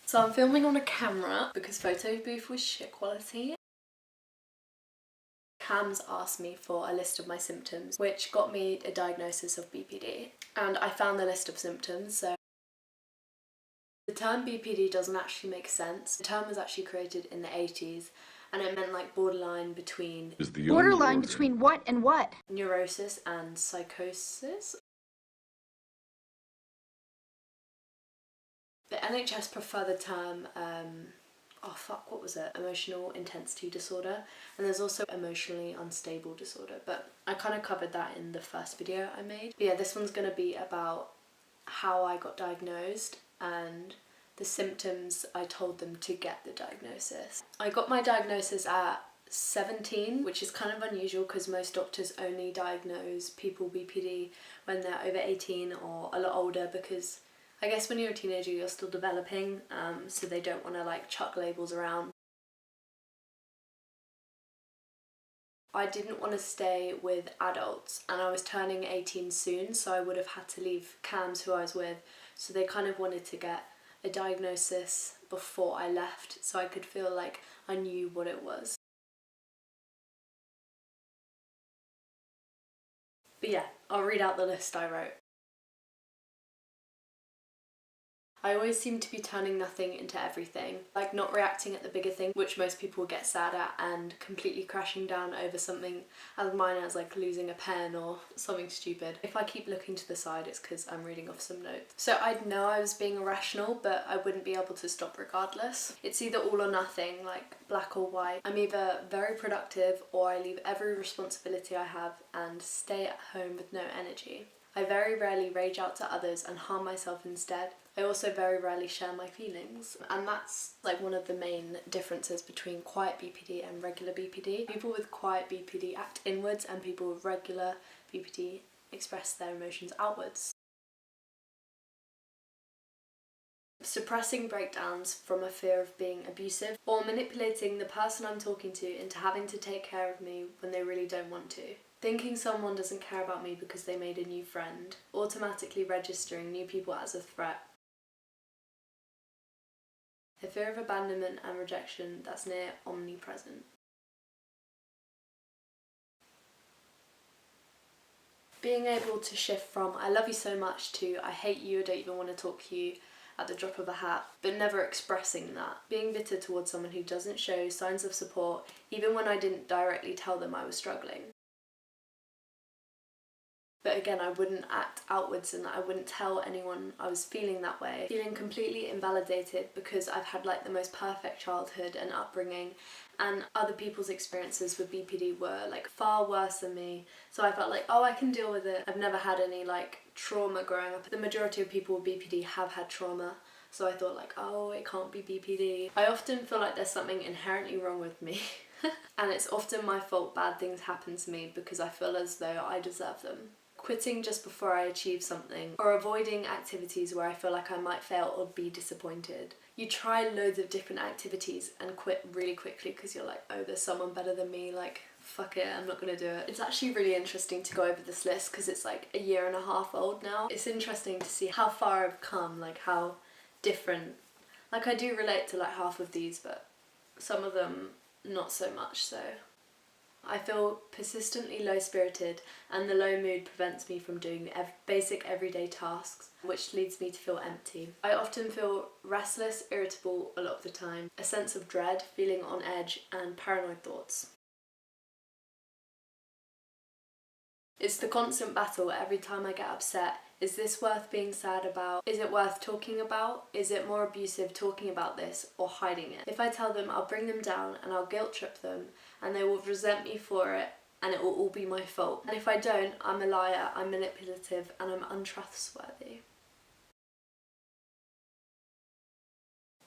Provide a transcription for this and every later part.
So I'm filming on a camera because photo booth was shit quality. Cam's asked me for a list of my symptoms, which got me a diagnosis of BPD. And I found the list of symptoms, so the term BPD doesn't actually make sense. The term was actually created in the 80s and it meant like borderline between... Borderline between what and what? Neurosis and psychosis. The NHS prefer the term, what was it? Emotional intensity disorder. And there's also emotionally unstable disorder, but I kind of covered that in the first video I made. But yeah, this one's going to be about how I got diagnosed and the symptoms I told them to get the diagnosis. I got my diagnosis at 17, which is kind of unusual because most doctors only diagnose people BPD when they're over 18 or a lot older, because I guess when you're a teenager you're still developing, so they don't want to like chuck labels around. I didn't want to stay with adults and I was turning 18 soon, so I would have had to leave Cams, who I was with, so they kind of wanted to get a diagnosis before I left so I could feel like I knew what it was. But yeah, I'll read out the list I wrote. I always seem to be turning nothing into everything, like not reacting at the bigger thing, which most people get sad at, and completely crashing down over something as minor as like losing a pen or something stupid. If I keep looking to the side, it's because I'm reading off some notes. So I'd know I was being irrational, but I wouldn't be able to stop regardless. It's either all or nothing, like black or white. I'm either very productive or I leave every responsibility I have and stay at home with no energy. I very rarely rage out to others and harm myself instead. I also very rarely share my feelings, and that's like one of the main differences between quiet BPD and regular BPD. People with quiet BPD act inwards and people with regular BPD express their emotions outwards. Suppressing breakdowns from a fear of being abusive, or manipulating the person I'm talking to into having to take care of me when they really don't want to. Thinking someone doesn't care about me because they made a new friend. Automatically registering new people as a threat. A fear of abandonment and rejection that's near omnipresent. Being able to shift from I love you so much to I hate you, I don't even want to talk to you at the drop of a hat, but never expressing that. Being bitter towards someone who doesn't show signs of support even when I didn't directly tell them I was struggling. But again, I wouldn't act outwards and I wouldn't tell anyone I was feeling that way. Feeling completely invalidated because I've had like the most perfect childhood and upbringing, and other people's experiences with BPD were like far worse than me. So I felt like, oh, I can deal with it. I've never had any like trauma growing up. The majority of people with BPD have had trauma. So I thought like, oh, it can't be BPD. I often feel like there's something inherently wrong with me. And it's often my fault bad things happen to me because I feel as though I deserve them. Quitting just before I achieve something, or avoiding activities where I feel like I might fail or be disappointed. You try loads of different activities and quit really quickly because you're like, oh, there's someone better than me, like fuck it, I'm not gonna do it. It's actually really interesting to go over this list because it's like a year and a half old now. It's interesting to see how far I've come, like how different, like I do relate to like half of these, but some of them not so much so. I feel persistently low-spirited and the low mood prevents me from doing basic everyday tasks, which leads me to feel empty. I often feel restless, irritable a lot of the time, a sense of dread, feeling on edge and paranoid thoughts. It's the constant battle every time I get upset. Is this worth being sad about? Is it worth talking about? Is it more abusive talking about this or hiding it? If I tell them, I'll bring them down and I'll guilt trip them and they will resent me for it and it will all be my fault. And if I don't, I'm a liar, I'm manipulative and I'm untrustworthy.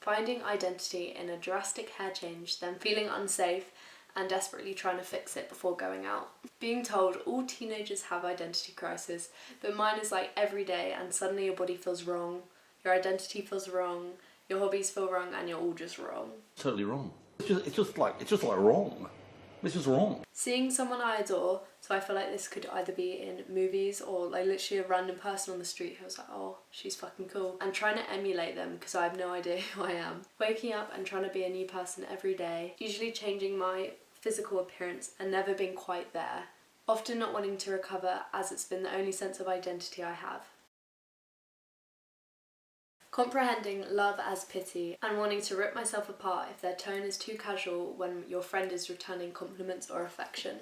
Finding identity in a drastic hair change, then feeling unsafe and desperately trying to fix it before going out. Being told all teenagers have identity crisis, but mine is like every day and suddenly your body feels wrong, your identity feels wrong, your hobbies feel wrong and you're all just wrong. Totally wrong. It's just like wrong. This was wrong. Seeing someone I adore, so I feel like this could either be in movies or like literally a random person on the street who was like, oh, she's fucking cool, and trying to emulate them because I have no idea who I am. Waking up and trying to be a new person every day, usually changing my physical appearance and never being quite there. Often not wanting to recover as it's been the only sense of identity I have. Comprehending love as pity and wanting to rip myself apart if their tone is too casual when your friend is returning compliments or affection.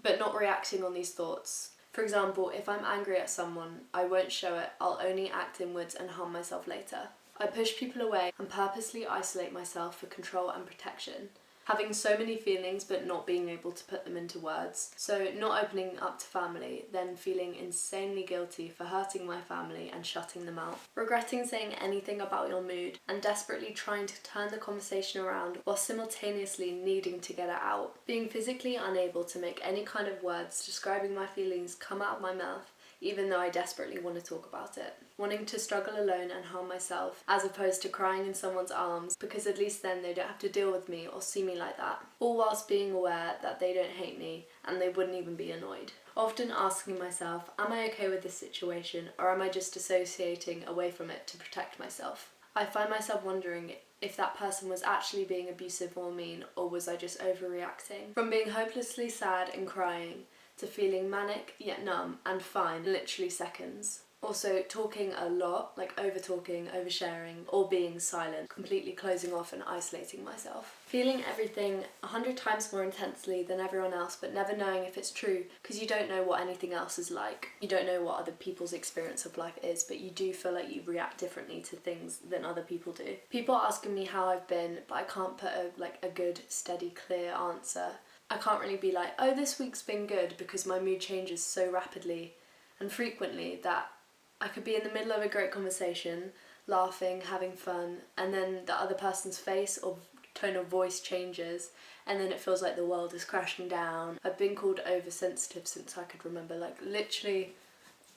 But not reacting on these thoughts. For example, if I'm angry at someone, I won't show it, I'll only act inwards and harm myself later. I push people away and purposely isolate myself for control and protection. Having so many feelings but not being able to put them into words. So not opening up to family, then feeling insanely guilty for hurting my family and shutting them out. Regretting saying anything about your mood and desperately trying to turn the conversation around while simultaneously needing to get it out. Being physically unable to make any kind of words describing my feelings come out of my mouth even though I desperately want to talk about it. Wanting to struggle alone and harm myself, as opposed to crying in someone's arms, because at least then they don't have to deal with me or see me like that. All whilst being aware that they don't hate me and they wouldn't even be annoyed. Often asking myself, am I okay with this situation, or am I just dissociating away from it to protect myself? I find myself wondering if that person was actually being abusive or mean, or was I just overreacting? From being hopelessly sad and crying, to feeling manic yet numb and fine in literally seconds. Also talking a lot, like over talking, oversharing, or being silent, completely closing off and isolating myself. Feeling everything 100 times more intensely than everyone else, but never knowing if it's true because you don't know what anything else is like. You don't know what other people's experience of life is, but you do feel like you react differently to things than other people do. People are asking me how I've been, but I can't put a good, steady, clear answer. I can't really be like, oh, this week's been good, because my mood changes so rapidly and frequently that I could be in the middle of a great conversation, laughing, having fun, and then the other person's face or tone of voice changes, and then it feels like the world is crashing down. I've been called oversensitive since I could remember, like literally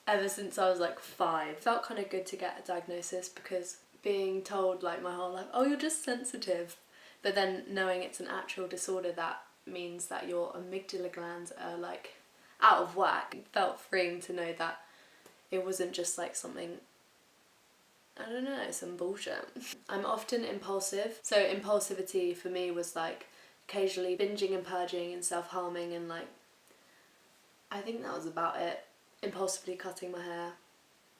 ever since I was like 5. It felt kind of good to get a diagnosis, because being told like my whole life, oh, you're just sensitive, but then knowing it's an actual disorder that means that your amygdala glands are like out of whack. It felt freeing to know that it wasn't just like something, I don't know, some bullshit. I'm often impulsive, so impulsivity for me was like occasionally binging and purging and self-harming, and like I think that was about it. Impulsively cutting my hair,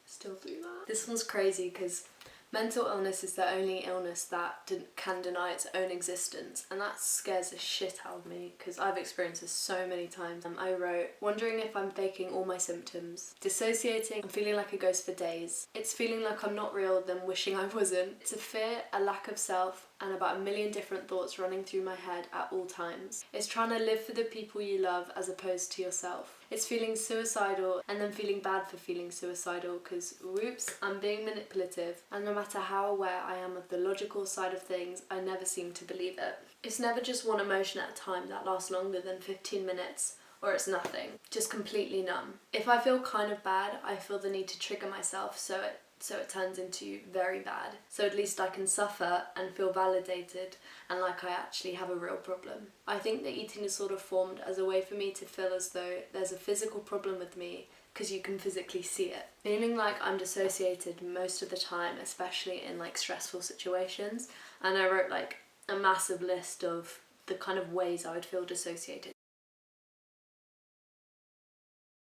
still do that. This one's crazy because mental illness is the only illness that can deny its own existence, and that scares the shit out of me because I've experienced this so many times. I wrote, wondering if I'm faking all my symptoms, dissociating and feeling like a ghost for days. It's feeling like I'm not real, then wishing I wasn't. It's a fear, a lack of self, and about a million different thoughts running through my head at all times. It's trying to live for the people you love as opposed to yourself. It's feeling suicidal and then feeling bad for feeling suicidal because, whoops, I'm being manipulative, and no matter how aware I am of the logical side of things, I never seem to believe it. It's never just one emotion at a time that lasts longer than 15 minutes, or it's nothing, just completely numb. If I feel kind of bad, I feel the need to trigger myself so it turns into very bad. So at least I can suffer and feel validated and like I actually have a real problem. I think the eating disorder formed as a way for me to feel as though there's a physical problem with me because you can physically see it. Feeling like I'm dissociated most of the time, especially in like stressful situations. And I wrote like a massive list of the kind of ways I would feel dissociated.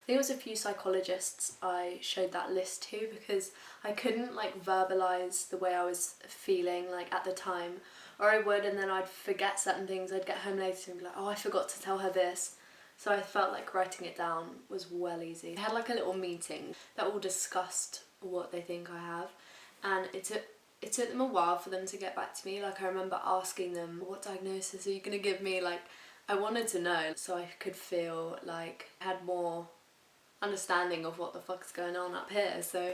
I think it was a few psychologists I showed that list to because I couldn't like verbalise the way I was feeling like at the time, or I would and then I'd forget certain things. I'd get home later and be like, oh, I forgot to tell her this. So I felt like writing it down was well easy. I had like a little meeting that all discussed what they think I have, and it took them a while for them to get back to me. Like I remember asking them, what diagnosis are you gonna give me? Like I wanted to know so I could feel like I had more understanding of what the fuck's going on up here. So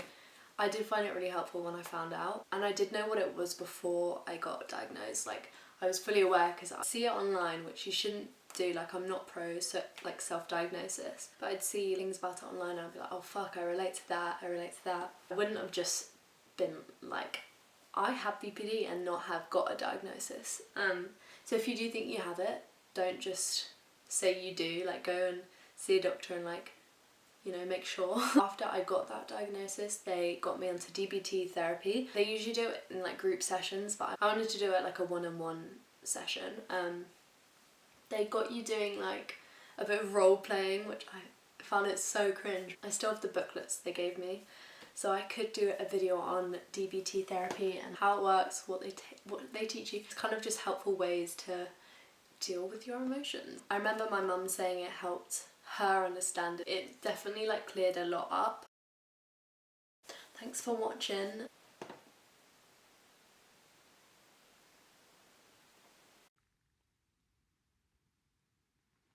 I did find it really helpful when I found out, and I did know what it was before I got diagnosed. Like I was fully aware because I see it online, which you shouldn't do. Like I'm not pro like self-diagnosis, but I'd see things about it online and I'd be like, oh fuck, I relate to that, I relate to that. I wouldn't have just been like, I have BPD and not have got a diagnosis. So if you do think you have it, don't just say you do, like go and see a doctor and like, you know, make sure. After I got that diagnosis, they got me onto DBT therapy. They usually do it in like group sessions, but I wanted to do it like a one-on-one session. They got you doing like a bit of role playing, which I found it so cringe. I still have the booklets they gave me, so I could do a video on DBT therapy and how it works, what they teach you. It's kind of just helpful ways to deal with your emotions. I remember my mum saying it helped her understand it. It definitely like cleared a lot up. Thanks for watching.